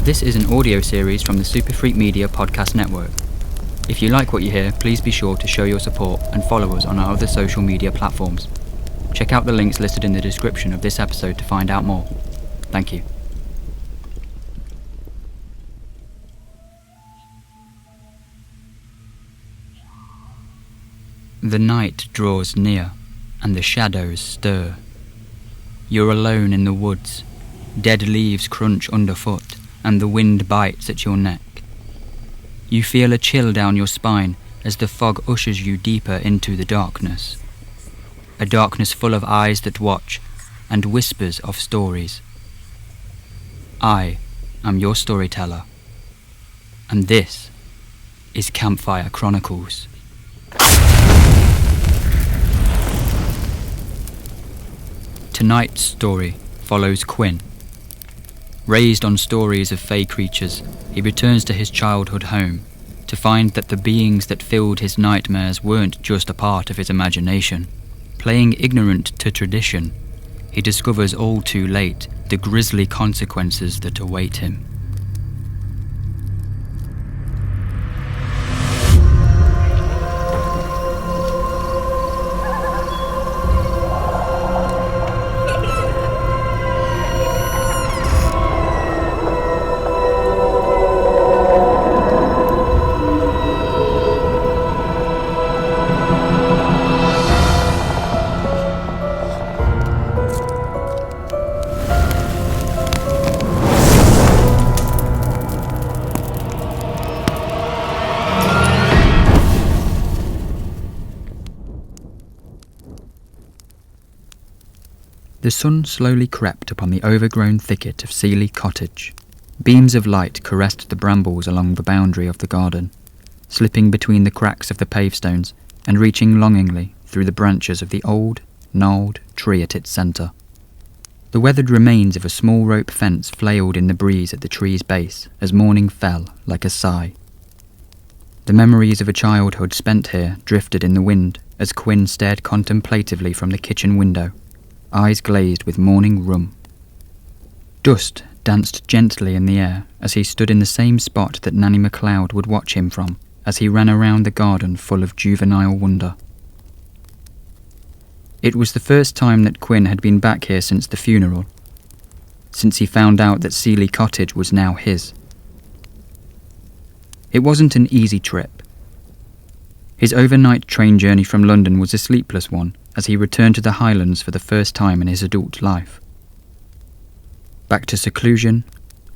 This is an audio series from the superfreakmedia podcast network. If you like what you hear, please be sure to show your support and follow us on our other social media platforms. Check out the links listed in the description of this episode to find out more. Thank you. The night draws near, and the shadows stir. You're alone in the woods. Dead leaves crunch underfoot, and the wind bites at your neck. You feel a chill down your spine as the fog ushers you deeper into the darkness. A darkness full of eyes that watch, and whispers of stories. I am your storyteller, and this is Campfire Chronicles. Tonight's story follows Quinn. Raised on stories of fey creatures, he returns to his childhood home to find that the beings that filled his nightmares weren't just a part of his imagination. Playing ignorant to tradition, he discovers all too late the grisly consequences that await him. The sun slowly crept upon the overgrown thicket of Seeley Cottage. Beams of light caressed the brambles along the boundary of the garden, slipping between the cracks of the pavestones and reaching longingly through the branches of the old, gnarled tree at its centre. The weathered remains of a small rope fence flailed in the breeze at the tree's base as morning fell like a sigh. The memories of a childhood spent here drifted in the wind as Quinn stared contemplatively from the kitchen window, eyes glazed with morning rum. Dust danced gently in the air as he stood in the same spot that Nanny MacLeod would watch him from as he ran around the garden full of juvenile wonder. It was the first time that Quinn had been back here since the funeral, since he found out that Seeley Cottage was now his. It wasn't an easy trip. His overnight train journey from London was a sleepless one as he returned to the Highlands for the first time in his adult life. Back to seclusion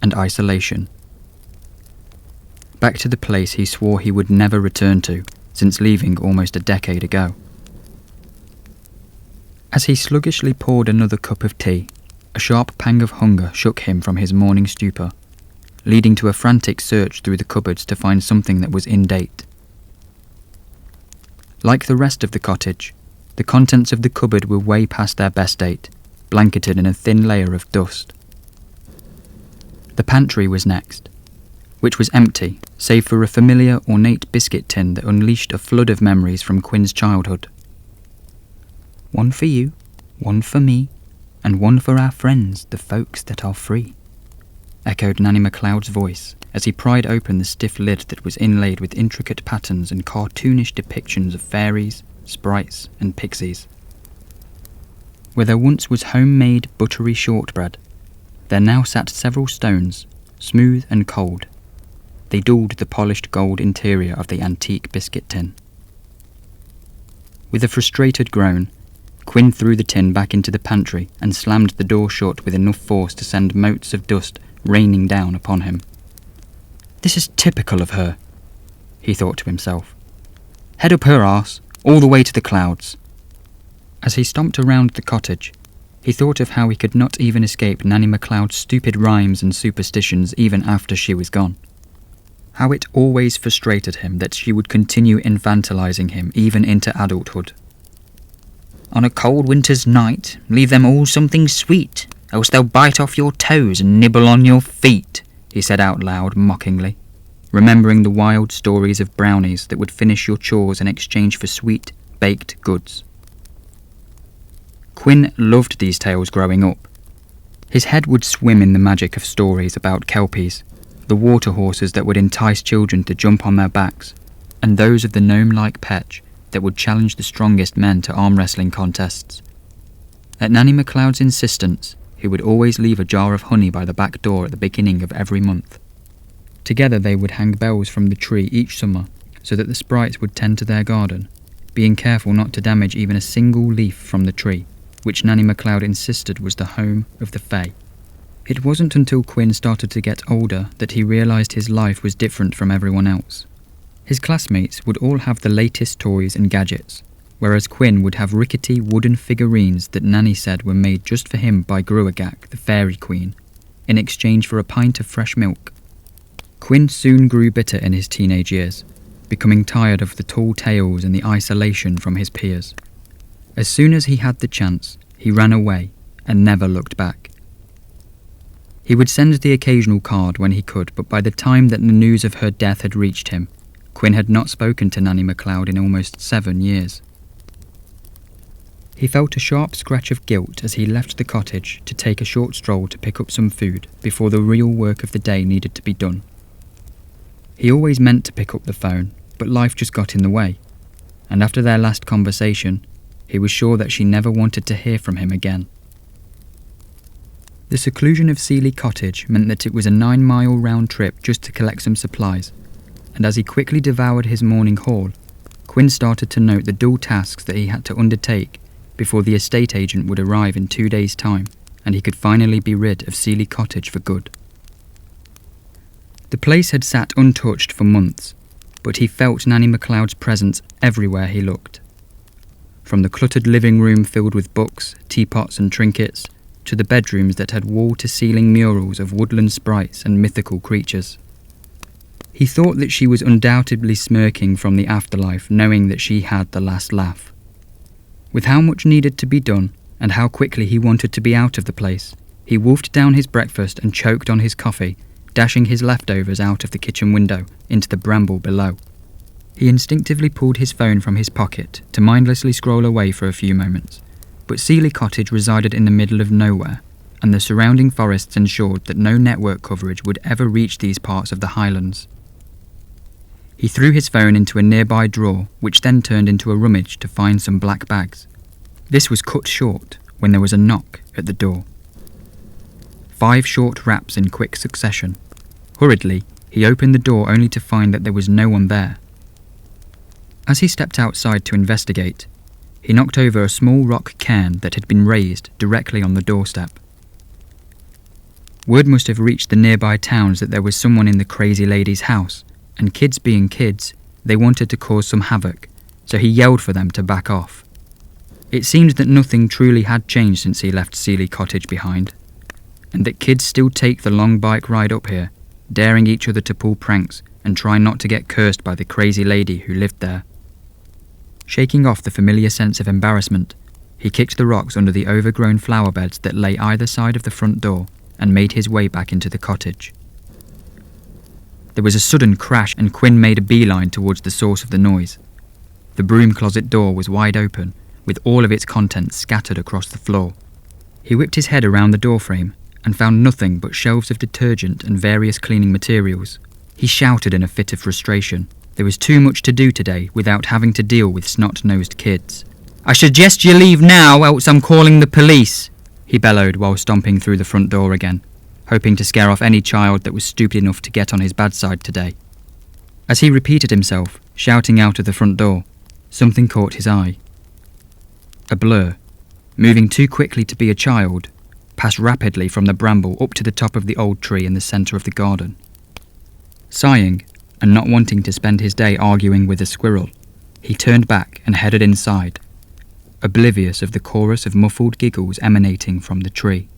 and isolation. Back to the place he swore he would never return to since leaving almost a decade ago. As he sluggishly poured another cup of tea, a sharp pang of hunger shook him from his morning stupor, leading to a frantic search through the cupboards to find something that was in date. Like the rest of the cottage, the contents of the cupboard were way past their best date, blanketed in a thin layer of dust. The pantry was next, which was empty, save for a familiar ornate biscuit tin that unleashed a flood of memories from Quinn's childhood. One for you, one for me, and one for our friends, the folks that are free, echoed Nanny MacLeod's voice as he pried open the stiff lid that was inlaid with intricate patterns and cartoonish depictions of fairies, sprites and pixies. Where there once was homemade buttery shortbread, there now sat several stones, smooth and cold. They dulled the polished gold interior of the antique biscuit tin. With a frustrated groan, Quinn threw the tin back into the pantry and slammed the door shut with enough force to send motes of dust raining down upon him. This is typical of her, he thought to himself. Head up her arse, all the way to the clouds. As he stomped around the cottage, he thought of how he could not even escape Nanny MacLeod's stupid rhymes and superstitions even after she was gone. How it always frustrated him that she would continue infantilizing him even into adulthood. On a cold winter's night, leave them all something sweet, else they'll bite off your toes and nibble on your feet, he said out loud mockingly, remembering the wild stories of brownies that would finish your chores in exchange for sweet, baked goods. Quinn loved these tales growing up. His head would swim in the magic of stories about kelpies, the water horses that would entice children to jump on their backs, and those of the gnome-like Petch that would challenge the strongest men to arm wrestling contests. At Nanny MacLeod's insistence, he would always leave a jar of honey by the back door at the beginning of every month. Together they would hang bells from the tree each summer so that the sprites would tend to their garden, being careful not to damage even a single leaf from the tree, which Nanny MacLeod insisted was the home of the Fae. It wasn't until Quinn started to get older that he realised his life was different from everyone else. His classmates would all have the latest toys and gadgets, whereas Quinn would have rickety wooden figurines that Nanny said were made just for him by Gruagach, the fairy queen, in exchange for a pint of fresh milk. Quinn soon grew bitter in his teenage years, becoming tired of the tall tales and the isolation from his peers. As soon as he had the chance, he ran away and never looked back. He would send the occasional card when he could, but by the time that the news of her death had reached him, Quinn had not spoken to Nanny MacLeod in almost 7 years. He felt a sharp scratch of guilt as he left the cottage to take a short stroll to pick up some food before the real work of the day needed to be done. He always meant to pick up the phone, but life just got in the way, and after their last conversation, he was sure that she never wanted to hear from him again. The seclusion of Seeley Cottage meant that it was a 9-mile round trip just to collect some supplies, and as he quickly devoured his morning haul, Quinn started to note the dual tasks that he had to undertake before the estate agent would arrive in 2 days' time and he could finally be rid of Seeley Cottage for good. The place had sat untouched for months, but he felt Nanny MacLeod's presence everywhere he looked. From the cluttered living room filled with books, teapots and trinkets, to the bedrooms that had wall-to-ceiling murals of woodland sprites and mythical creatures. He thought that she was undoubtedly smirking from the afterlife, knowing that she had the last laugh. With how much needed to be done, and how quickly he wanted to be out of the place, he wolfed down his breakfast and choked on his coffee, dashing his leftovers out of the kitchen window into the bramble below. He instinctively pulled his phone from his pocket to mindlessly scroll away for a few moments, but Seeley Cottage resided in the middle of nowhere, and the surrounding forests ensured that no network coverage would ever reach these parts of the Highlands. He threw his phone into a nearby drawer, which then turned into a rummage to find some black bags. This was cut short when there was a knock at the door. 5 short raps in quick succession. Hurriedly, he opened the door only to find that there was no one there. As he stepped outside to investigate, he knocked over a small rock cairn that had been raised directly on the doorstep. Word must have reached the nearby towns that there was someone in the crazy lady's house, and kids being kids, they wanted to cause some havoc, so he yelled for them to back off. It seemed that nothing truly had changed since he left Seeley Cottage behind, and that kids still take the long bike ride up here, daring each other to pull pranks and try not to get cursed by the crazy lady who lived there. Shaking off the familiar sense of embarrassment, he kicked the rocks under the overgrown flower beds that lay either side of the front door and made his way back into the cottage. There was a sudden crash and Quinn made a beeline towards the source of the noise. The broom closet door was wide open, with all of its contents scattered across the floor. He whipped his head around the doorframe and found nothing but shelves of detergent and various cleaning materials. He shouted in a fit of frustration. There was too much to do today without having to deal with snot-nosed kids. "I suggest you leave now, else I'm calling the police," he bellowed while stomping through the front door again, hoping to scare off any child that was stupid enough to get on his bad side today. As he repeated himself, shouting out of the front door, something caught his eye. A blur, moving too quickly to be a child, passed rapidly from the bramble up to the top of the old tree in the centre of the garden. Sighing, and not wanting to spend his day arguing with a squirrel, he turned back and headed inside, oblivious of the chorus of muffled giggles emanating from the tree.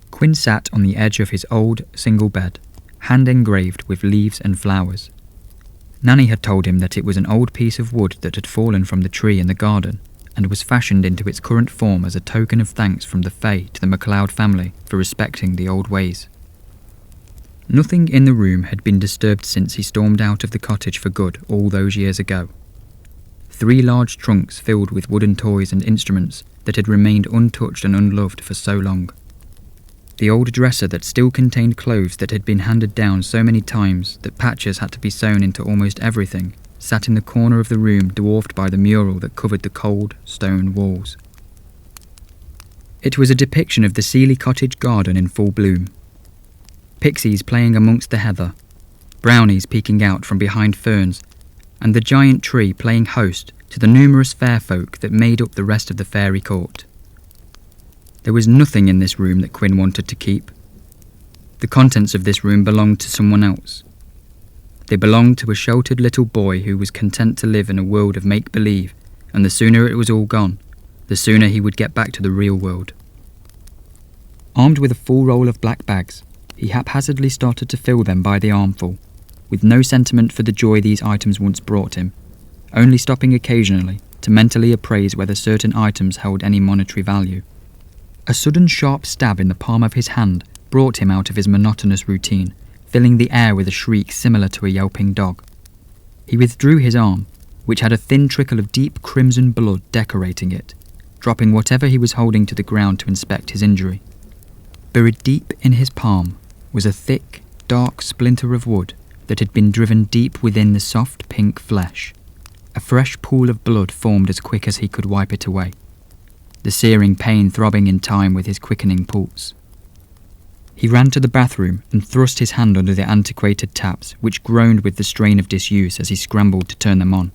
Quinn sat on the edge of his old, single bed, hand engraved with leaves and flowers. Nanny had told him that it was an old piece of wood that had fallen from the tree in the garden, and was fashioned into its current form as a token of thanks from the Fae to the MacLeod family for respecting the old ways. Nothing in the room had been disturbed since he stormed out of the cottage for good all those years ago. 3 large trunks filled with wooden toys and instruments that had remained untouched and unloved for so long. The old dresser that still contained clothes that had been handed down so many times that patches had to be sewn into almost everything, sat in the corner of the room dwarfed by the mural that covered the cold, stone walls. It was a depiction of the Seeley Cottage garden in full bloom. Pixies playing amongst the heather, brownies peeking out from behind ferns, and the giant tree playing host to the numerous fair folk that made up the rest of the fairy court. There was nothing in this room that Quinn wanted to keep. The contents of this room belonged to someone else. They belonged to a sheltered little boy who was content to live in a world of make-believe, and the sooner it was all gone, the sooner he would get back to the real world. Armed with a full roll of black bags, he haphazardly started to fill them by the armful, with no sentiment for the joy these items once brought him, only stopping occasionally to mentally appraise whether certain items held any monetary value. A sudden sharp stab in the palm of his hand brought him out of his monotonous routine, filling the air with a shriek similar to a yelping dog. He withdrew his arm, which had a thin trickle of deep crimson blood decorating it, dropping whatever he was holding to the ground to inspect his injury. Buried deep in his palm was a thick, dark splinter of wood that had been driven deep within the soft pink flesh. A fresh pool of blood formed as quick as he could wipe it away, the searing pain throbbing in time with his quickening pulse. He ran to the bathroom and thrust his hand under the antiquated taps, which groaned with the strain of disuse as he scrambled to turn them on.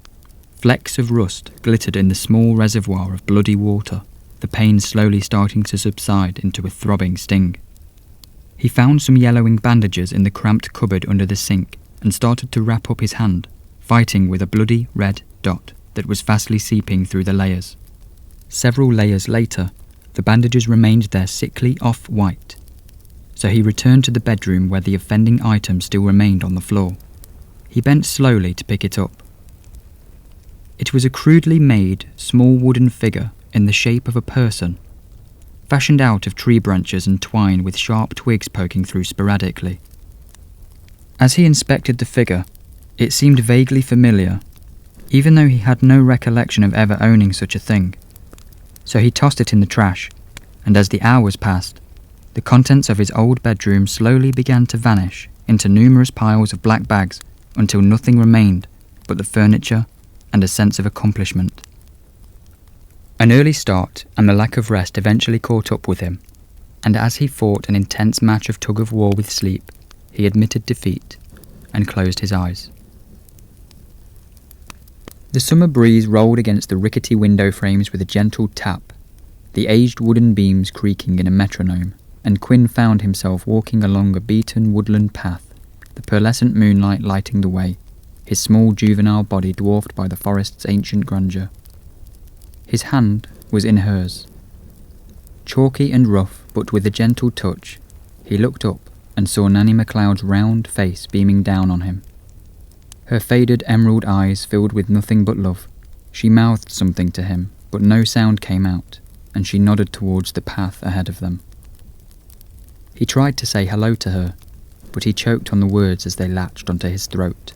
Flecks of rust glittered in the small reservoir of bloody water, the pain slowly starting to subside into a throbbing sting. He found some yellowing bandages in the cramped cupboard under the sink and started to wrap up his hand, fighting with a bloody red dot that was fastly seeping through the layers. Several layers later, the bandages remained there sickly off-white, so he returned to the bedroom where the offending item still remained on the floor. He bent slowly to pick it up. It was a crudely made, small wooden figure in the shape of a person, fashioned out of tree branches and twine with sharp twigs poking through sporadically. As he inspected the figure, it seemed vaguely familiar, even though he had no recollection of ever owning such a thing. So he tossed it in the trash, and as the hours passed, the contents of his old bedroom slowly began to vanish into numerous piles of black bags until nothing remained but the furniture and a sense of accomplishment. An early start and the lack of rest eventually caught up with him, and as he fought an intense match of tug-of-war with sleep, he admitted defeat and closed his eyes. The summer breeze rolled against the rickety window frames with a gentle tap, the aged wooden beams creaking in a metronome, and Quinn found himself walking along a beaten woodland path, the pearlescent moonlight lighting the way, his small juvenile body dwarfed by the forest's ancient grandeur. His hand was in hers. Chalky and rough, but with a gentle touch, he looked up and saw Nanny MacLeod's round face beaming down on him. Her faded emerald eyes filled with nothing but love. She mouthed something to him, but no sound came out, and she nodded towards the path ahead of them. He tried to say hello to her, but he choked on the words as they latched onto his throat.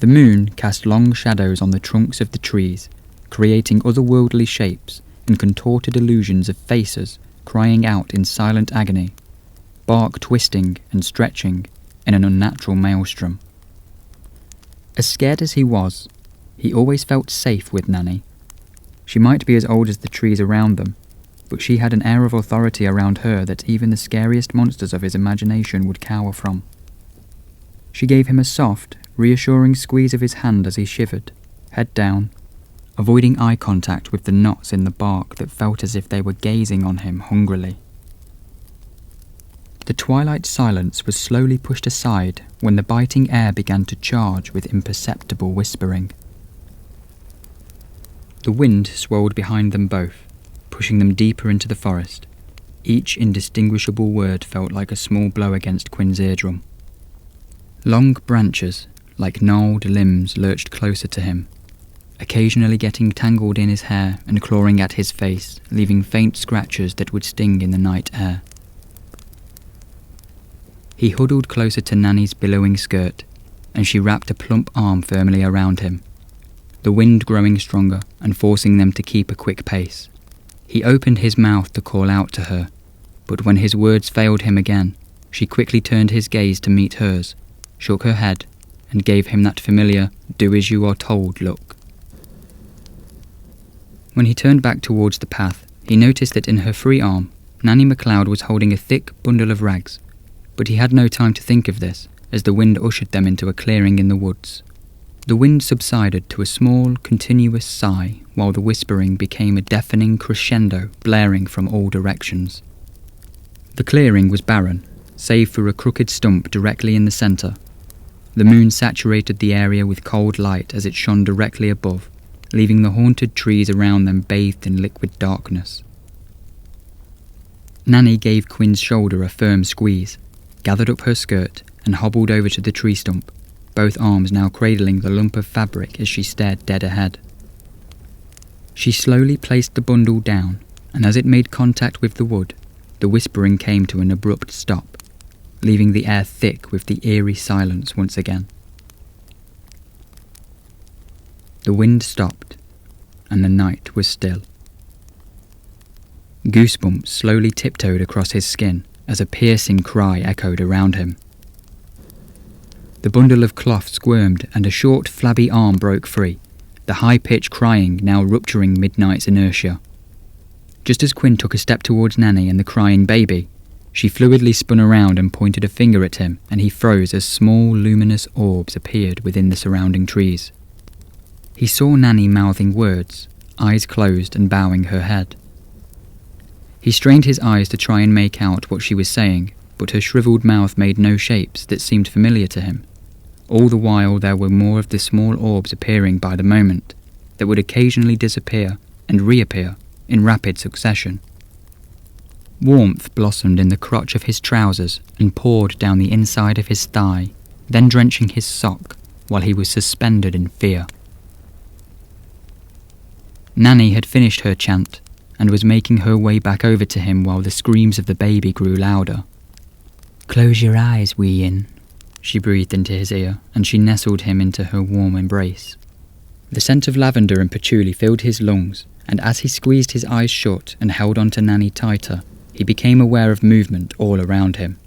The moon cast long shadows on the trunks of the trees, creating otherworldly shapes and contorted illusions of faces crying out in silent agony, bark twisting and stretching in an unnatural maelstrom. As scared as he was, he always felt safe with Nanny. She might be as old as the trees around them, but she had an air of authority around her that even the scariest monsters of his imagination would cower from. She gave him a soft, reassuring squeeze of his hand as he shivered, head down, avoiding eye contact with the knots in the bark that felt as if they were gazing on him hungrily. The twilight silence was slowly pushed aside when the biting air began to charge with imperceptible whispering. The wind swirled behind them both, pushing them deeper into the forest. Each indistinguishable word felt like a small blow against Quinn's eardrum. Long branches, like gnarled limbs, lurched closer to him, occasionally getting tangled in his hair and clawing at his face, leaving faint scratches that would sting in the night air. He huddled closer to Nanny's billowing skirt, and she wrapped a plump arm firmly around him, the wind growing stronger and forcing them to keep a quick pace. He opened his mouth to call out to her, but when his words failed him again, she quickly turned his gaze to meet hers, shook her head, and gave him that familiar do-as-you-are-told look. When he turned back towards the path, he noticed that in her free arm, Nanny MacLeod was holding a thick bundle of rags, but he had no time to think of this, as the wind ushered them into a clearing in the woods. The wind subsided to a small, continuous sigh, while the whispering became a deafening crescendo blaring from all directions. The clearing was barren, save for a crooked stump directly in the centre. The moon saturated the area with cold light as it shone directly above, leaving the haunted trees around them bathed in liquid darkness. Nanny gave Quinn's shoulder a firm squeeze, gathered up her skirt, and hobbled over to the tree stump, both arms now cradling the lump of fabric as she stared dead ahead. She slowly placed the bundle down, and as it made contact with the wood, the whispering came to an abrupt stop, leaving the air thick with the eerie silence once again. The wind stopped, and the night was still. Goosebumps slowly tiptoed across his skin as a piercing cry echoed around him. The bundle of cloth squirmed and a short, flabby arm broke free, the high-pitched crying now rupturing midnight's inertia. Just as Quinn took a step towards Nanny and the crying baby, she fluidly spun around and pointed a finger at him, and he froze as small, luminous orbs appeared within the surrounding trees. He saw Nanny mouthing words, eyes closed and bowing her head. He strained his eyes to try and make out what she was saying, but her shriveled mouth made no shapes that seemed familiar to him. All the while there were more of the small orbs appearing by the moment, that would occasionally disappear and reappear in rapid succession. Warmth blossomed in the crotch of his trousers and poured down the inside of his thigh, then drenching his sock while he was suspended in fear. Nanny had finished her chant and was making her way back over to him while the screams of the baby grew louder. "Close your eyes, Wee-in," she breathed into his ear, and she nestled him into her warm embrace. The scent of lavender and patchouli filled his lungs, and as he squeezed his eyes shut and held onto Nanny tighter, he became aware of movement all around him.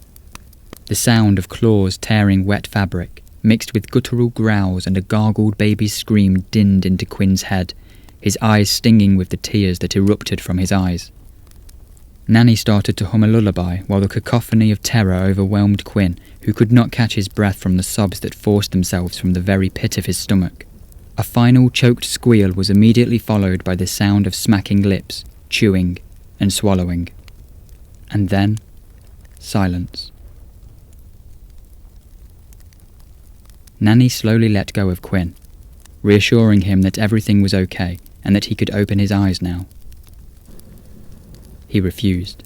The sound of claws tearing wet fabric, mixed with guttural growls and a gargled baby's scream, dinned into Quinn's head, his eyes stinging with the tears that erupted from his eyes. Nanny started to hum a lullaby while the cacophony of terror overwhelmed Quinn, who could not catch his breath from the sobs that forced themselves from the very pit of his stomach. A final choked squeal was immediately followed by the sound of smacking lips, chewing, and swallowing. And then, silence. Nanny slowly let go of Quinn, reassuring him that everything was okay and that he could open his eyes now. He refused.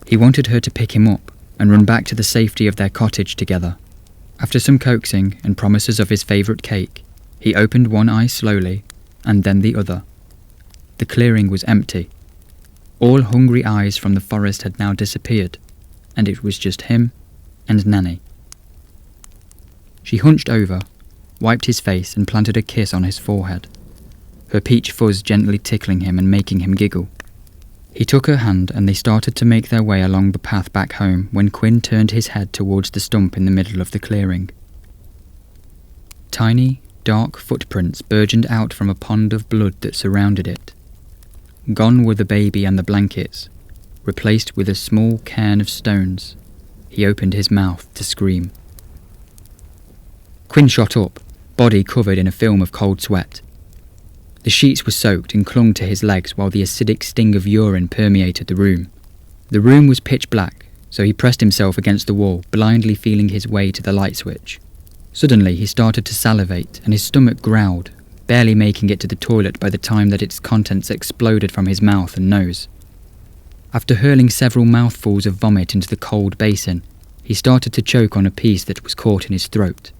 He wanted her to pick him up and run back to the safety of their cottage together. After some coaxing and promises of his favourite cake, he opened one eye slowly, and then the other. The clearing was empty. All hungry eyes from the forest had now disappeared, and it was just him and Nanny. She hunched over, wiped his face and planted a kiss on his forehead, her peach fuzz gently tickling him and making him giggle. He took her hand and they started to make their way along the path back home when Quinn turned his head towards the stump in the middle of the clearing. Tiny, dark footprints burgeoned out from a pond of blood that surrounded it. Gone were the baby and the blankets, replaced with a small cairn of stones. He opened his mouth to scream. Quinn shot up, body covered in a film of cold sweat. The sheets were soaked and clung to his legs while the acidic sting of urine permeated the room. The room was pitch black, so he pressed himself against the wall, blindly feeling his way to the light switch. Suddenly he started to salivate and his stomach growled, barely making it to the toilet by the time that its contents exploded from his mouth and nose. After hurling several mouthfuls of vomit into the cold basin, he started to choke on a piece that was caught in his throat.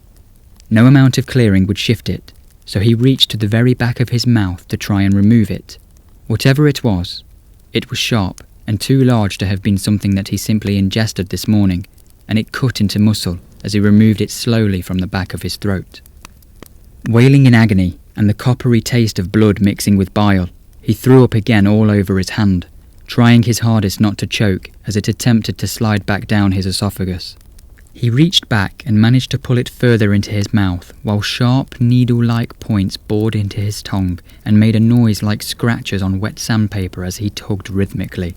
No amount of clearing would shift it, so he reached to the very back of his mouth to try and remove it. Whatever it was sharp and too large to have been something that he simply ingested this morning, and it cut into muscle as he removed it slowly from the back of his throat. Wailing in agony and the coppery taste of blood mixing with bile, he threw up again all over his hand, trying his hardest not to choke as it attempted to slide back down his esophagus. He reached back and managed to pull it further into his mouth, while sharp, needle-like points bored into his tongue and made a noise like scratches on wet sandpaper as he tugged rhythmically.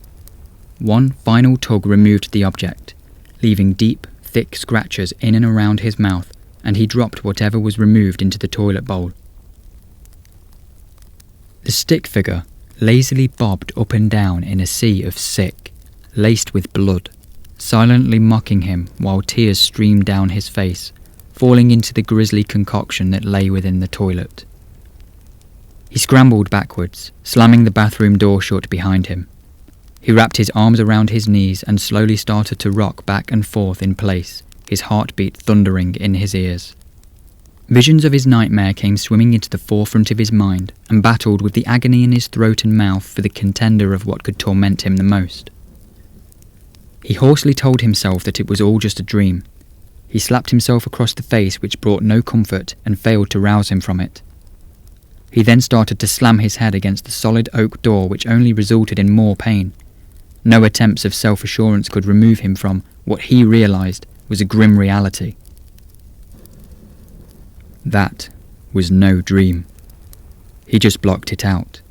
One final tug removed the object, leaving deep, thick scratches in and around his mouth, and he dropped whatever was removed into the toilet bowl. The stick figure lazily bobbed up and down in a sea of sick, laced with blood, silently mocking him while tears streamed down his face, falling into the grisly concoction that lay within the toilet. He scrambled backwards, slamming the bathroom door shut behind him. He wrapped his arms around his knees and slowly started to rock back and forth in place, his heartbeat thundering in his ears. Visions of his nightmare came swimming into the forefront of his mind and battled with the agony in his throat and mouth for the contender of what could torment him the most. He hoarsely told himself that it was all just a dream. He slapped himself across the face, which brought no comfort and failed to rouse him from it. He then started to slam his head against the solid oak door, which only resulted in more pain. No attempts of self-assurance could remove him from what he realised was a grim reality. That was no dream. He just blocked it out.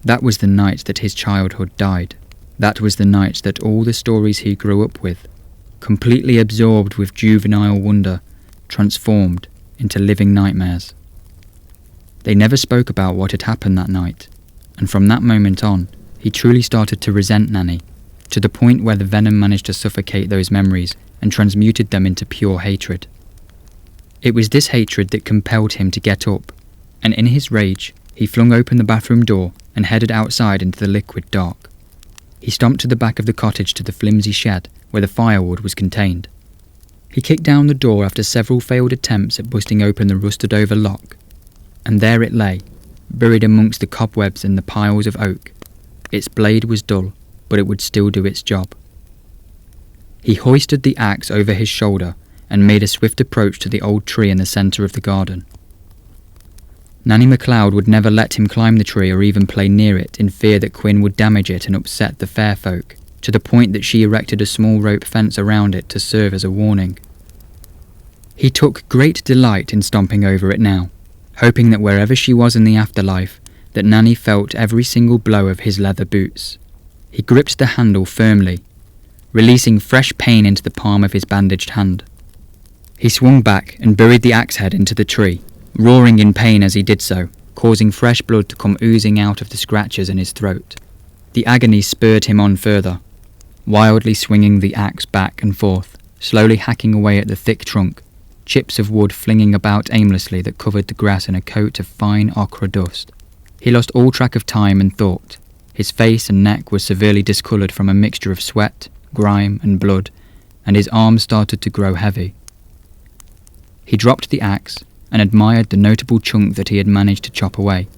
That was the night that his childhood died. That was the night that all the stories he grew up with, completely absorbed with juvenile wonder, transformed into living nightmares. They never spoke about what had happened that night, and from that moment on, he truly started to resent Nanny, to the point where the venom managed to suffocate those memories and transmuted them into pure hatred. It was this hatred that compelled him to get up, and in his rage, he flung open the bathroom door and headed outside into the liquid dark. He stomped to the back of the cottage to the flimsy shed where the firewood was contained. He kicked down the door after several failed attempts at busting open the rusted-over lock, and there it lay, buried amongst the cobwebs and the piles of oak. Its blade was dull, but it would still do its job. He hoisted the axe over his shoulder and made a swift approach to the old tree in the centre of the garden. Nanny MacLeod would never let him climb the tree or even play near it in fear that Quinn would damage it and upset the fair folk, to the point that she erected a small rope fence around it to serve as a warning. He took great delight in stomping over it now, hoping that wherever she was in the afterlife, that Nanny felt every single blow of his leather boots. He gripped the handle firmly, releasing fresh pain into the palm of his bandaged hand. He swung back and buried the axe head into the tree, roaring in pain as he did so, causing fresh blood to come oozing out of the scratches in his throat. The agony spurred him on further, wildly swinging the axe back and forth, slowly hacking away at the thick trunk, chips of wood flinging about aimlessly that covered the grass in a coat of fine ochre dust. He lost all track of time and thought. His face and neck were severely discoloured from a mixture of sweat, grime and blood, and his arms started to grow heavy. He dropped the axe and admired the notable chunk that he had managed to chop away.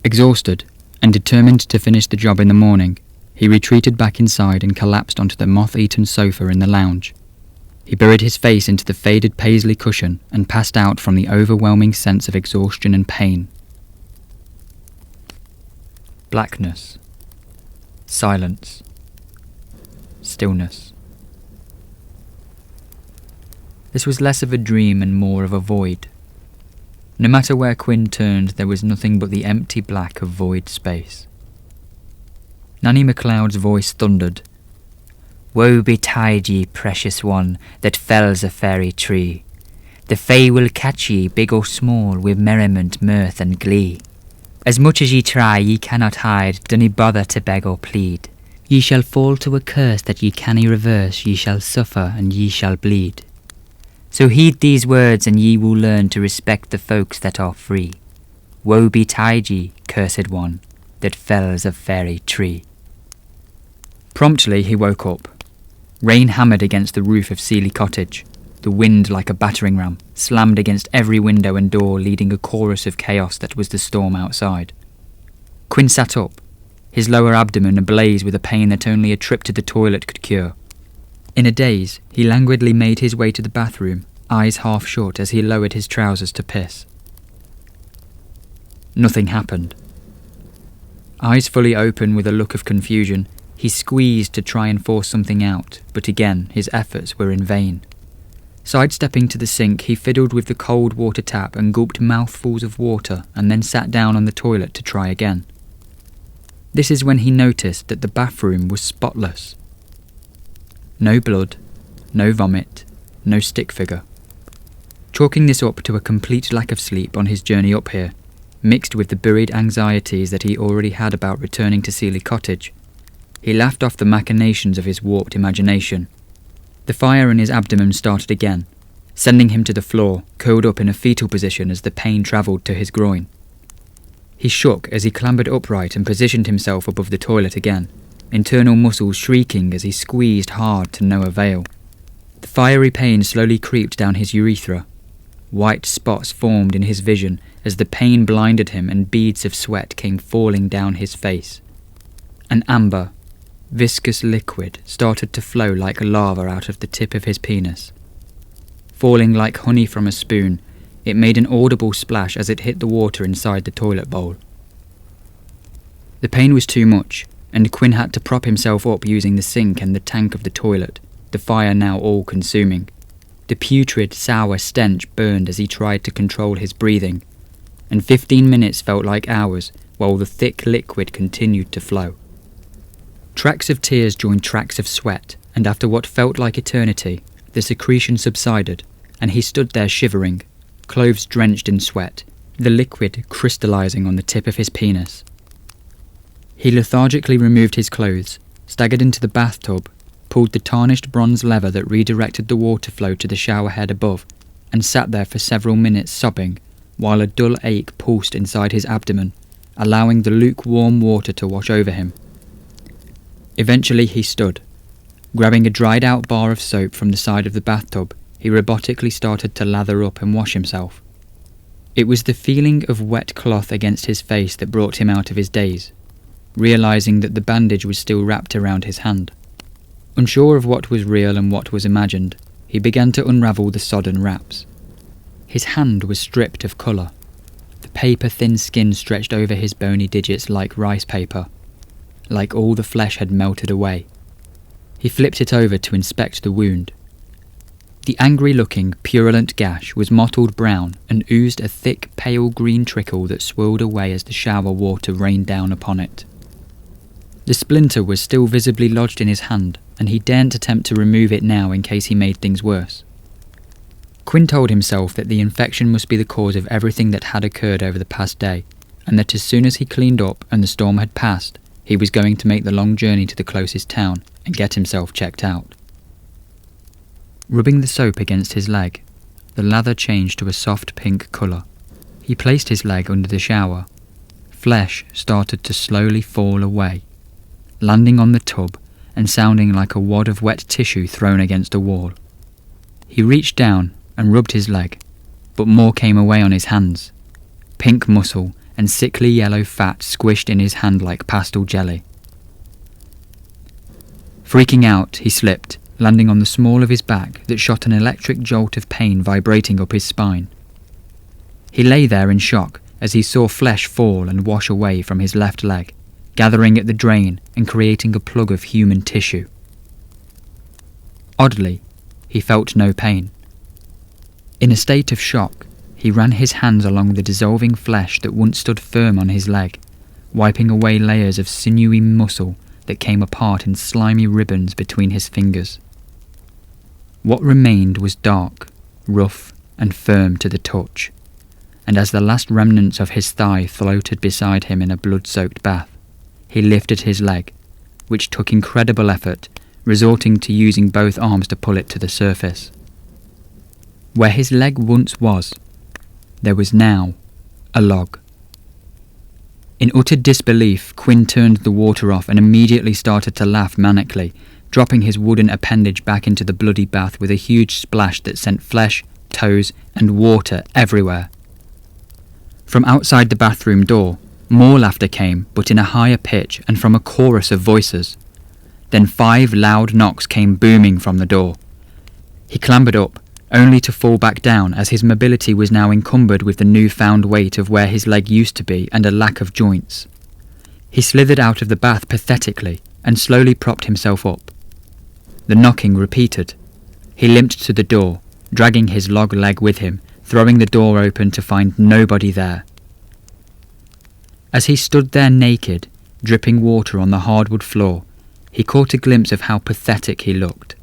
Exhausted and determined to finish the job in the morning, he retreated back inside and collapsed onto the moth-eaten sofa in the lounge. He buried his face into the faded paisley cushion and passed out from the overwhelming sense of exhaustion and pain. Blackness. Silence. Stillness. This was less of a dream and more of a void. No matter where Quinn turned, there was nothing but the empty black of void space. Nanny MacLeod's voice thundered. "Woe betide ye, precious one, that fells a fairy tree. The fae will catch ye, big or small, with merriment, mirth and glee. As much as ye try, ye cannot hide, do ye bother to beg or plead. Ye shall fall to a curse that ye cannae reverse, ye shall suffer and ye shall bleed. So heed these words, and ye will learn to respect the folks that are free. Woe betide ye, cursed one, that fells a fairy tree." Promptly he woke up. Rain hammered against the roof of Seeley Cottage. The wind, like a battering ram, slammed against every window and door, leading a chorus of chaos that was the storm outside. Quinn sat up, his lower abdomen ablaze with a pain that only a trip to the toilet could cure. In a daze, he languidly made his way to the bathroom, eyes half shut as he lowered his trousers to piss. Nothing happened. Eyes fully open with a look of confusion, he squeezed to try and force something out, but again his efforts were in vain. Sidestepping to the sink, he fiddled with the cold water tap and gulped mouthfuls of water and then sat down on the toilet to try again. This is when he noticed that the bathroom was spotless. No blood, no vomit, no stick figure. Chalking this up to a complete lack of sleep on his journey up here, mixed with the buried anxieties that he already had about returning to Seeley Cottage, he laughed off the machinations of his warped imagination. The fire in his abdomen started again, sending him to the floor, curled up in a fetal position as the pain travelled to his groin. He shook as he clambered upright and positioned himself above the toilet again, internal muscles shrieking as he squeezed hard to no avail. The fiery pain slowly creeped down his urethra. White spots formed in his vision as the pain blinded him and beads of sweat came falling down his face. An amber, viscous liquid started to flow like lava out of the tip of his penis. Falling like honey from a spoon, it made an audible splash as it hit the water inside the toilet bowl. The pain was too much, and Quinn had to prop himself up using the sink and the tank of the toilet, the fire now all-consuming. The putrid, sour stench burned as he tried to control his breathing, and 15 minutes felt like hours while the thick liquid continued to flow. Tracks of tears joined tracks of sweat, and after what felt like eternity, the secretion subsided, and he stood there shivering, clothes drenched in sweat, the liquid crystallizing on the tip of his penis. He lethargically removed his clothes, staggered into the bathtub, pulled the tarnished bronze lever that redirected the water flow to the shower head above, and sat there for several minutes sobbing, while a dull ache pulsed inside his abdomen, allowing the lukewarm water to wash over him. Eventually he stood. Grabbing a dried-out bar of soap from the side of the bathtub, he robotically started to lather up and wash himself. It was the feeling of wet cloth against his face that brought him out of his daze, realising that the bandage was still wrapped around his hand. Unsure of what was real and what was imagined, he began to unravel the sodden wraps. His hand was stripped of colour. The paper-thin skin stretched over his bony digits like rice paper, like all the flesh had melted away. He flipped it over to inspect the wound. The angry-looking, purulent gash was mottled brown and oozed a thick, pale green trickle that swirled away as the shower water rained down upon it. The splinter was still visibly lodged in his hand, and he daren't attempt to remove it now in case he made things worse. Quinn told himself that the infection must be the cause of everything that had occurred over the past day, and that as soon as he cleaned up and the storm had passed, he was going to make the long journey to the closest town and get himself checked out. Rubbing the soap against his leg, the lather changed to a soft pink colour. He placed his leg under the shower. Flesh started to slowly fall away, landing on the tub and sounding like a wad of wet tissue thrown against a wall. He reached down and rubbed his leg, but more came away on his hands. Pink muscle and sickly yellow fat squished in his hand like pastel jelly. Freaking out, he slipped, landing on the small of his back that shot an electric jolt of pain vibrating up his spine. He lay there in shock as he saw flesh fall and wash away from his left leg, gathering at the drain and creating a plug of human tissue. Oddly, he felt no pain. In a state of shock, he ran his hands along the dissolving flesh that once stood firm on his leg, wiping away layers of sinewy muscle that came apart in slimy ribbons between his fingers. What remained was dark, rough, and firm to the touch, and as the last remnants of his thigh floated beside him in a blood-soaked bath, he lifted his leg, which took incredible effort, resorting to using both arms to pull it to the surface. Where his leg once was, there was now a log. In utter disbelief, Quinn turned the water off and immediately started to laugh manically, dropping his wooden appendage back into the bloody bath with a huge splash that sent flesh, toes, and water everywhere. From outside the bathroom door, more laughter came, but in a higher pitch and from a chorus of voices. Then 5 loud knocks came booming from the door. He clambered up, only to fall back down as his mobility was now encumbered with the newfound weight of where his leg used to be and a lack of joints. He slithered out of the bath pathetically and slowly propped himself up. The knocking repeated. He limped to the door, dragging his log leg with him, throwing the door open to find nobody there. As he stood there naked, dripping water on the hardwood floor, he caught a glimpse of how pathetic he looked,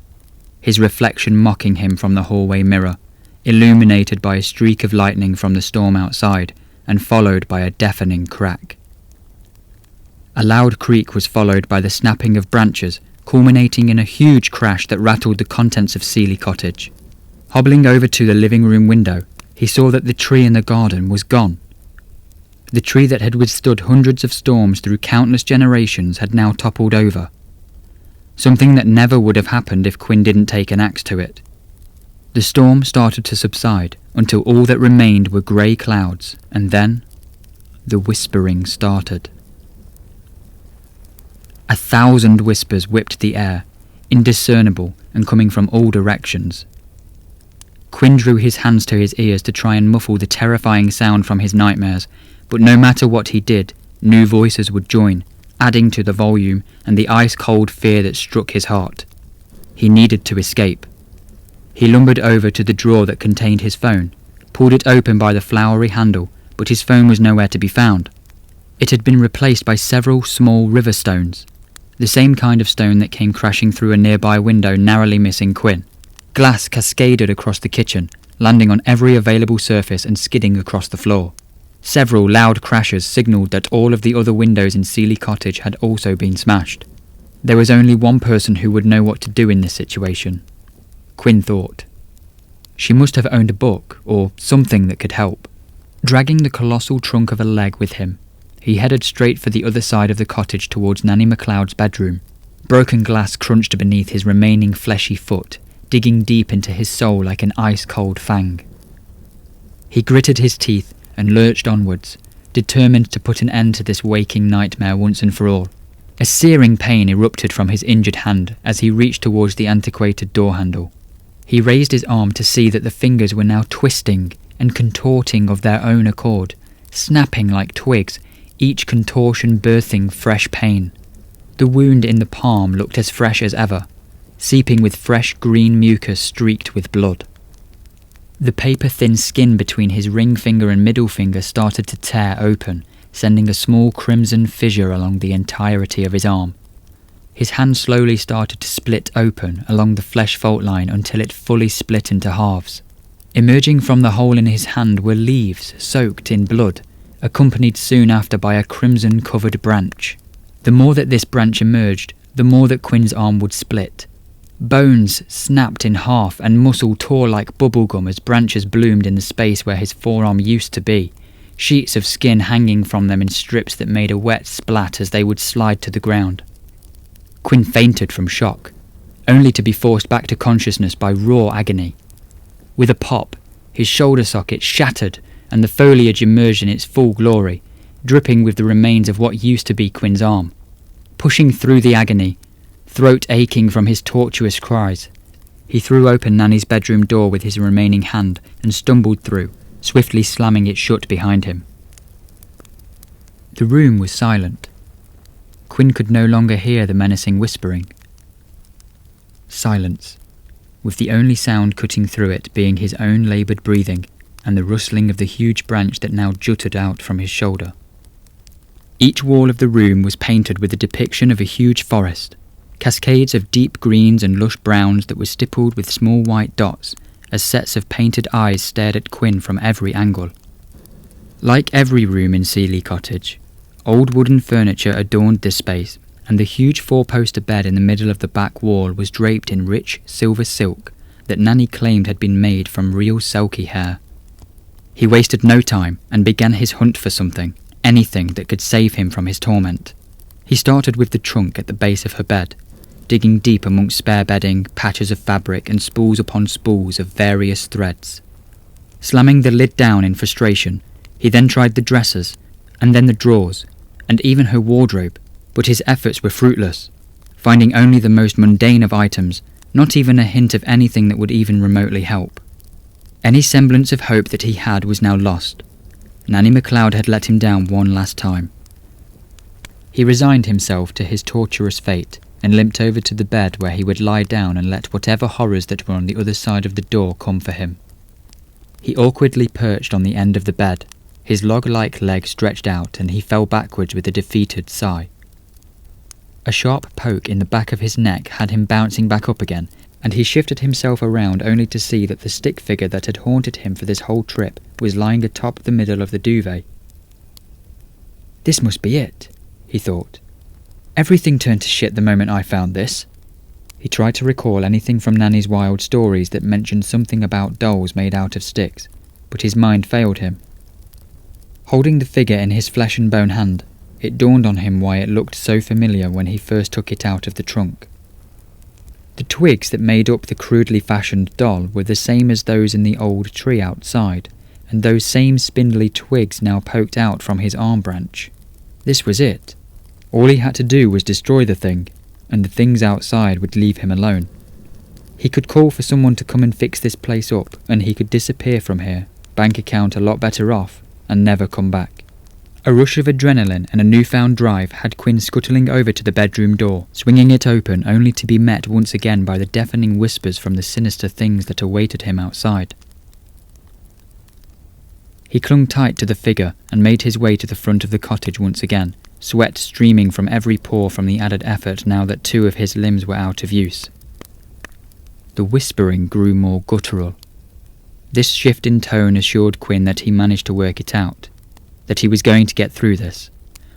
his reflection mocking him from the hallway mirror, illuminated by a streak of lightning from the storm outside and followed by a deafening crack. A loud creak was followed by the snapping of branches, culminating in a huge crash that rattled the contents of Seeley Cottage. Hobbling over to the living room window, he saw that the tree in the garden was gone. The tree that had withstood hundreds of storms through countless generations had now toppled over. Something that never would have happened if Quinn didn't take an axe to it. The storm started to subside until all that remained were grey clouds, and then the whispering started. 1,000 whispers whipped the air, indiscernible and coming from all directions. Quinn drew his hands to his ears to try and muffle the terrifying sound from his nightmares, but no matter what he did, new voices would join, adding to the volume and the ice-cold fear that struck his heart. He needed to escape. He lumbered over to the drawer that contained his phone, pulled it open by the flowery handle, but his phone was nowhere to be found. It had been replaced by several small river stones, the same kind of stone that came crashing through a nearby window, narrowly missing Quinn. Glass cascaded across the kitchen, landing on every available surface and skidding across the floor. Several loud crashes signalled that all of the other windows in Seeley Cottage had also been smashed. There was only one person who would know what to do in this situation. Quinn thought. She must have owned a book, or something that could help. Dragging the colossal trunk of a leg with him, he headed straight for the other side of the cottage towards Nanny MacLeod's bedroom. Broken glass crunched beneath his remaining fleshy foot, digging deep into his soul like an ice-cold fang. He gritted his teeth and lurched onwards, determined to put an end to this waking nightmare once and for all. A searing pain erupted from his injured hand as he reached towards the antiquated door handle. He raised his arm to see that the fingers were now twisting and contorting of their own accord, snapping like twigs, each contortion birthing fresh pain. The wound in the palm looked as fresh as ever, seeping with fresh green mucus streaked with blood. The paper-thin skin between his ring finger and middle finger started to tear open, sending a small crimson fissure along the entirety of his arm. His hand slowly started to split open along the flesh fault line until it fully split into halves. Emerging from the hole in his hand were leaves soaked in blood, accompanied soon after by a crimson-covered branch. The more that this branch emerged, the more that Quinn's arm would split. Bones snapped in half and muscle tore like bubblegum as branches bloomed in the space where his forearm used to be, sheets of skin hanging from them in strips that made a wet splat as they would slide to the ground. Quinn fainted from shock, only to be forced back to consciousness by raw agony. With a pop, his shoulder socket shattered and the foliage emerged in its full glory, dripping with the remains of what used to be Quinn's arm. Pushing through the agony, throat aching from his tortuous cries, he threw open Nanny's bedroom door with his remaining hand and stumbled through, swiftly slamming it shut behind him. The room was silent. Quinn could no longer hear the menacing whispering. Silence, with the only sound cutting through it being his own laboured breathing and the rustling of the huge branch that now jutted out from his shoulder. Each wall of the room was painted with a depiction of a huge forest, cascades of deep greens and lush browns that were stippled with small white dots as sets of painted eyes stared at Quinn from every angle. Like every room in Seeley Cottage, old wooden furniture adorned this space, and the huge four-poster bed in the middle of the back wall was draped in rich silver silk that Nanny claimed had been made from real Selkie hair. He wasted no time and began his hunt for something, anything that could save him from his torment. He started with the trunk at the base of her bed, digging deep amongst spare bedding, patches of fabric and spools upon spools of various threads. Slamming the lid down in frustration, he then tried the dressers, and then the drawers, and even her wardrobe, but his efforts were fruitless, finding only the most mundane of items, not even a hint of anything that would even remotely help. Any semblance of hope that he had was now lost. Nanny MacLeod had let him down one last time. He resigned himself to his torturous fate and limped over to the bed where he would lie down and let whatever horrors that were on the other side of the door come for him. He awkwardly perched on the end of the bed, his log-like leg stretched out, and he fell backwards with a defeated sigh. A sharp poke in the back of his neck had him bouncing back up again, and he shifted himself around only to see that the stick figure that had haunted him for this whole trip was lying atop the middle of the duvet. This must be it, he thought. Everything turned to shit the moment I found this. He tried to recall anything from Nanny's wild stories that mentioned something about dolls made out of sticks, but his mind failed him. Holding the figure in his flesh and bone hand, it dawned on him why it looked so familiar when he first took it out of the trunk. The twigs that made up the crudely fashioned doll were the same as those in the old tree outside, and those same spindly twigs now poked out from his arm branch. This was it. All he had to do was destroy the thing, and the things outside would leave him alone. He could call for someone to come and fix this place up, and he could disappear from here, bank account a lot better off, and never come back. A rush of adrenaline and a newfound drive had Quinn scuttling over to the bedroom door, swinging it open only to be met once again by the deafening whispers from the sinister things that awaited him outside. He clung tight to the figure and made his way to the front of the cottage once again, sweat streaming from every pore from the added effort now that 2 of his limbs were out of use. The whispering grew more guttural. This shift in tone assured Quinn that he managed to work it out, that he was going to get through this.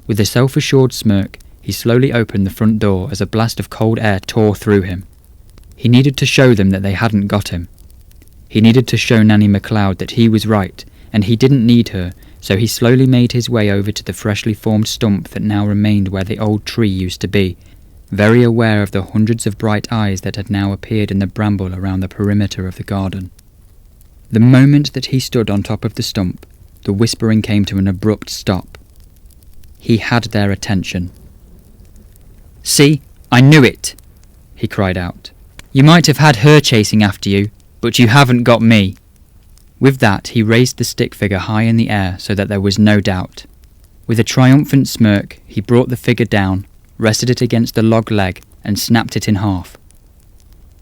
With a self-assured smirk, he slowly opened the front door as a blast of cold air tore through him. He needed to show them that they hadn't got him. He needed to show Nanny MacLeod that he was right, and he didn't need her, so he slowly made his way over to the freshly formed stump that now remained where the old tree used to be, very aware of the hundreds of bright eyes that had now appeared in the bramble around the perimeter of the garden. The moment that he stood on top of the stump, the whispering came to an abrupt stop. He had their attention. "See, I knew it!" he cried out. "You might have had her chasing after you, but you haven't got me." With that, he raised the stick figure high in the air so that there was no doubt. With a triumphant smirk, he brought the figure down, rested it against the log leg, and snapped it in half.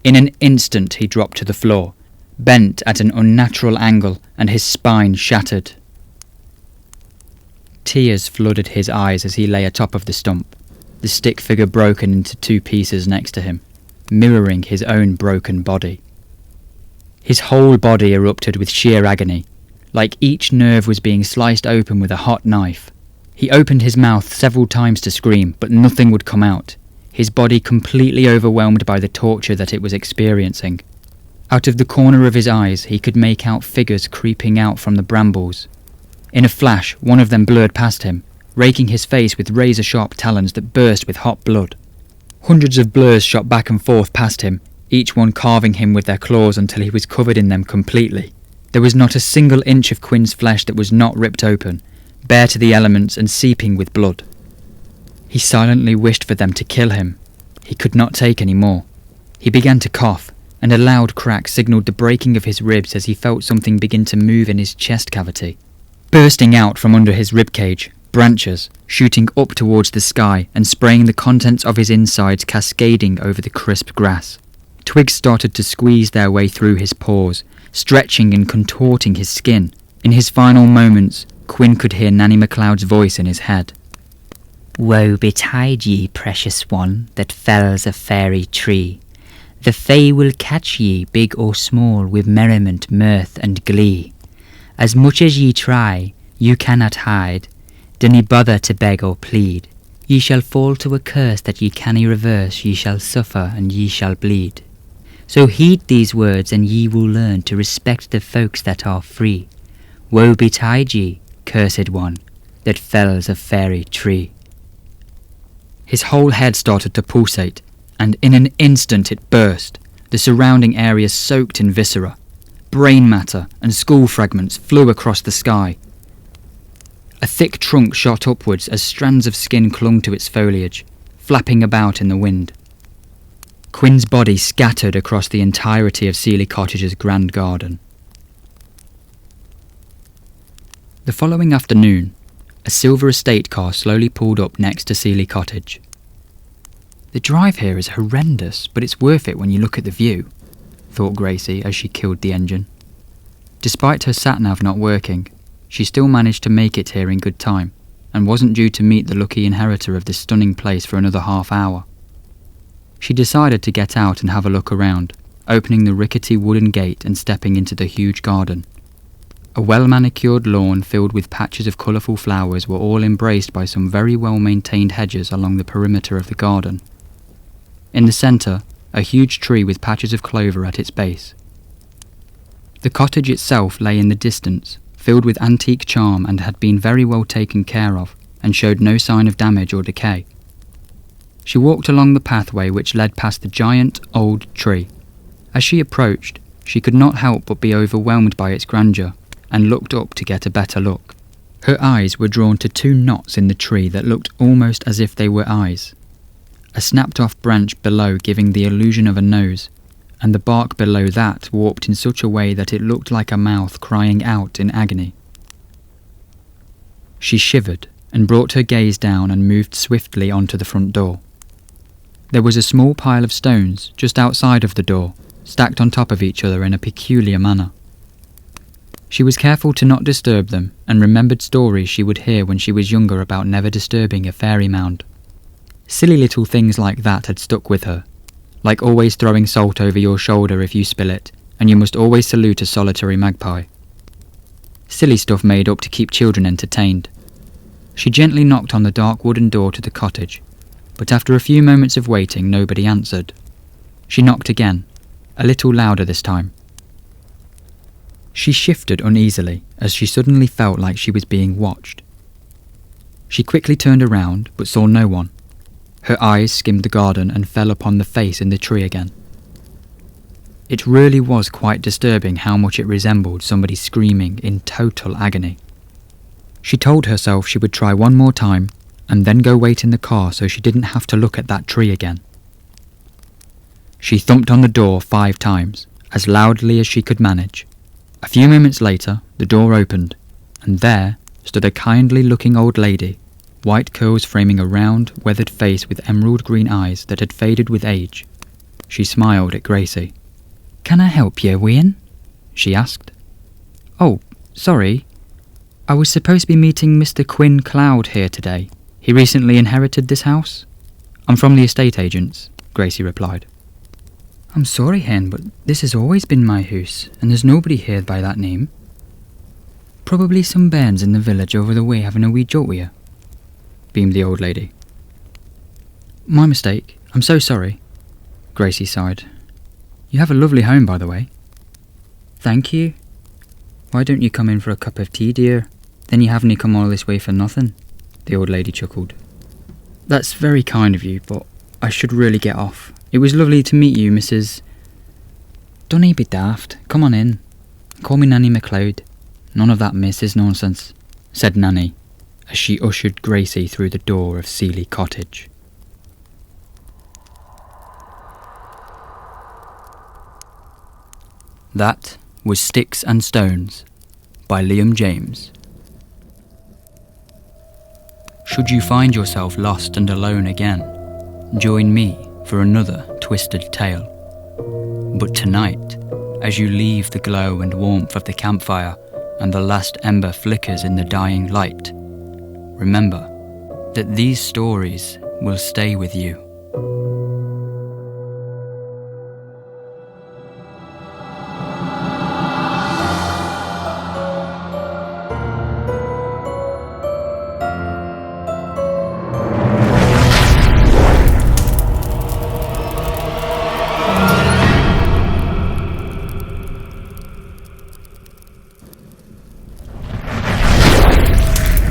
In an instant, he dropped to the floor, bent at an unnatural angle, and his spine shattered. Tears flooded his eyes as he lay atop of the stump, the stick figure broken into 2 pieces next to him, mirroring his own broken body. His whole body erupted with sheer agony, like each nerve was being sliced open with a hot knife. He opened his mouth several times to scream, but nothing would come out, his body completely overwhelmed by the torture that it was experiencing. Out of the corner of his eyes, he could make out figures creeping out from the brambles. In a flash, one of them blurred past him, raking his face with razor-sharp talons that burst with hot blood. Hundreds of blurs shot back and forth past him, each one carving him with their claws until he was covered in them completely. There was not a single inch of Quinn's flesh that was not ripped open, bare to the elements and seeping with blood. He silently wished for them to kill him. He could not take any more. He began to cough, and a loud crack signalled the breaking of his ribs as he felt something begin to move in his chest cavity. Bursting out from under his ribcage, branches, shooting up towards the sky and spraying the contents of his insides cascading over the crisp grass. Twigs started to squeeze their way through his pores, stretching and contorting his skin. In his final moments, Quinn could hear Nanny MacLeod's voice in his head. "Woe betide ye, precious one, that fells a fairy tree. The Fae will catch ye, big or small, with merriment, mirth, and glee. As much as ye try, you cannot hide. Dinna bother to beg or plead. Ye shall fall to a curse that ye canna reverse, ye shall suffer and ye shall bleed. So heed these words, and ye will learn to respect the folks that are free. Woe betide ye, cursed one, that fells a fairy tree." His whole head started to pulsate, and in an instant it burst, the surrounding area soaked in viscera. Brain matter and skull fragments flew across the sky. A thick trunk shot upwards as strands of skin clung to its foliage, flapping about in the wind. Quinn's body scattered across the entirety of Seeley Cottage's grand garden. The following afternoon, A silver estate car slowly pulled up next to Seeley Cottage. The drive here is horrendous, but it's worth it when you look at the view, thought Gracie as she killed the engine. Despite her sat-nav not working, she still managed to make it here in good time, and wasn't due to meet the lucky inheritor of this stunning place for another half hour. She decided to get out and have a look around, opening the rickety wooden gate and stepping into the huge garden. A well-manicured lawn filled with patches of colourful flowers were all embraced by some very well-maintained hedges along the perimeter of the garden. In the centre, a huge tree with patches of clover at its base. The cottage itself lay in the distance, filled with antique charm and had been very well taken care of, and showed no sign of damage or decay. She walked along the pathway which led past the giant, old tree. As she approached, she could not help but be overwhelmed by its grandeur, and looked up to get a better look. Her eyes were drawn to two knots in the tree that looked almost as if they were eyes. A snapped-off branch below giving the illusion of a nose, and the bark below that warped in such a way that it looked like a mouth crying out in agony. She shivered and brought her gaze down and moved swiftly onto the front door. There was a small pile of stones just outside of the door, stacked on top of each other in a peculiar manner. She was careful to not disturb them, and remembered stories she would hear when she was younger about never disturbing a fairy mound. Silly little things like that had stuck with her, like always throwing salt over your shoulder if you spill it, and you must always salute a solitary magpie. Silly stuff made up to keep children entertained. She gently knocked on the dark wooden door to the cottage, but after a few moments of waiting nobody answered. She knocked again, a little louder this time. She shifted uneasily as she suddenly felt like she was being watched. She quickly turned around but saw no one. Her eyes skimmed the garden and fell upon the face in the tree again. It really was quite disturbing how much it resembled somebody screaming in total agony. She told herself she would try one more time and then go wait in the car so she didn't have to look at that tree again. She thumped on the door 5 times, as loudly as she could manage. A few moments later, the door opened, and there stood a kindly-looking old lady, white curls framing a round, weathered face with emerald green eyes that had faded with age. She smiled at Gracie. "Can I help you, Wayne?" she asked. "Oh, sorry. I was supposed to be meeting Mr. Quinn Cloud here today. He recently inherited this house." "I'm from the estate agents," Gracie replied. "I'm sorry, hen, but this has always been my house, and there's nobody here by that name. Probably some bairns in the village over the way having a wee joke with you," beamed the old lady. "My mistake. I'm so sorry," Gracie sighed. "You have a lovely home, by the way." "Thank you. Why don't you come in for a cup of tea, dear? Then you haven't come all this way for nothing," the old lady chuckled. "That's very kind of you, but I should really get off. It was lovely to meet you, Mrs. Don't be daft. Come on in. Call me Nanny MacLeod. None of that Mrs. nonsense," said Nanny, as she ushered Gracie through the door of Seeley Cottage. That was Sticks and Stones by Liam James. Should you find yourself lost and alone again, join me for another twisted tale. But tonight, as you leave the glow and warmth of the campfire and the last ember flickers in the dying light, remember that these stories will stay with you.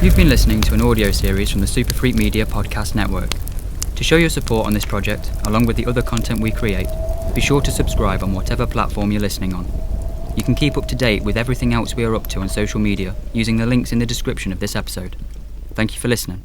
You've been listening to an audio series from the superfreakmedia podcast network. To show your support on this project, along with the other content we create, be sure to subscribe on whatever platform you're listening on. You can keep up to date with everything else we are up to on social media using the links in the description of this episode. Thank you for listening.